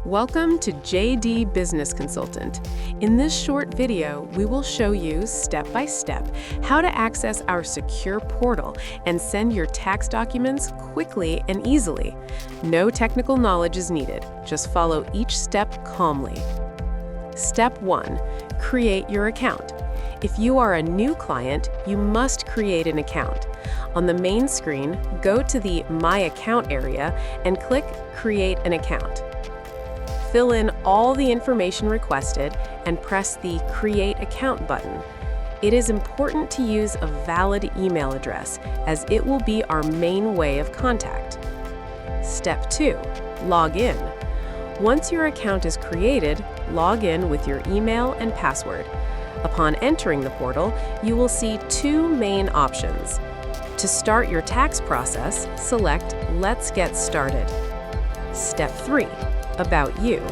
Welcome to JD Business Consultant. In this short video, we will show you step by step how to access our secure portal and send your tax documents quickly and easily. No technical knowledge is needed. Just follow each step calmly. Step 1. Create your account. If you are a new client, you must create an account. On the main screen, go to the My Account area and click Create an Account. Fill in all the information requested and press the Create Account button. It is important to use a valid email address, as it will be our main way of contact. Step 2. Log in. Once your account is created, log in with your email and password. Upon entering the portal, you will see two main options. To start your tax process, select Let's Get Started. Step 3. About you.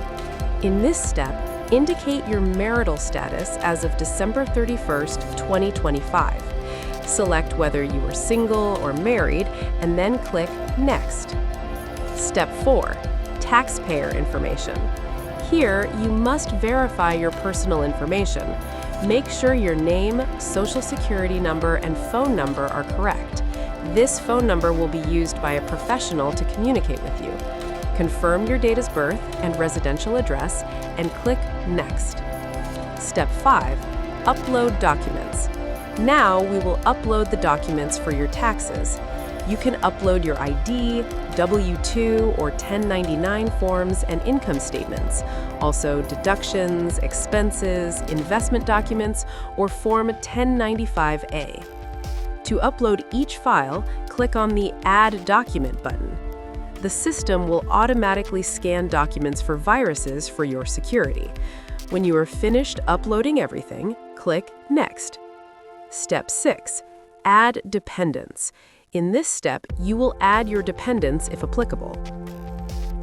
In this step, indicate your marital status as of December 31st, 2025. Select whether you are single or married, and then click Next. Step 4. Taxpayer information. Here, you must verify your personal information. Make sure your name, social security number, and phone number are correct. This phone number will be used by a professional to communicate with you. Confirm your date of birth and residential address and click Next. Step 5. Upload documents. Now we will upload the documents for your taxes. You can upload your ID, W-2 or 1099 forms and income statements, also deductions, expenses, investment documents, or Form 1095-A. To upload each file, click on the Add Document button. The system will automatically scan documents for viruses for your security. When you are finished uploading everything, click Next. Step 6. Add dependents. In this step, you will add your dependents if applicable.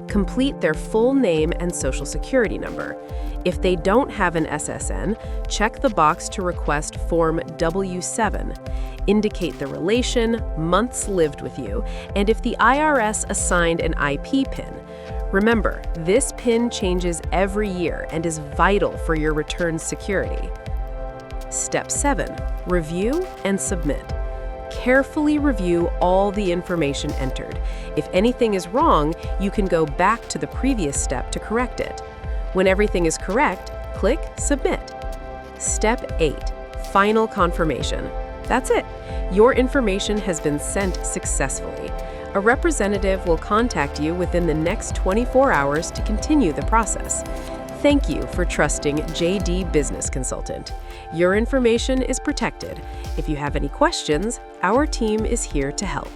Complete their full name and social security number. If they don't have an SSN, check the box to request Form W-7. Indicate the relation, months lived with you, and if the IRS assigned an IP PIN. Remember, this PIN changes every year and is vital for your return security. Step 7. Review and submit. Carefully review all the information entered. If anything is wrong, you can go back to the previous step to correct it. When everything is correct, click Submit. Step 8. Final confirmation. That's it. Your information has been sent successfully. A representative will contact you within the next 24 hours to continue the process. Thank you for trusting JD Business Consultant. Your information is protected. If you have any questions, our team is here to help.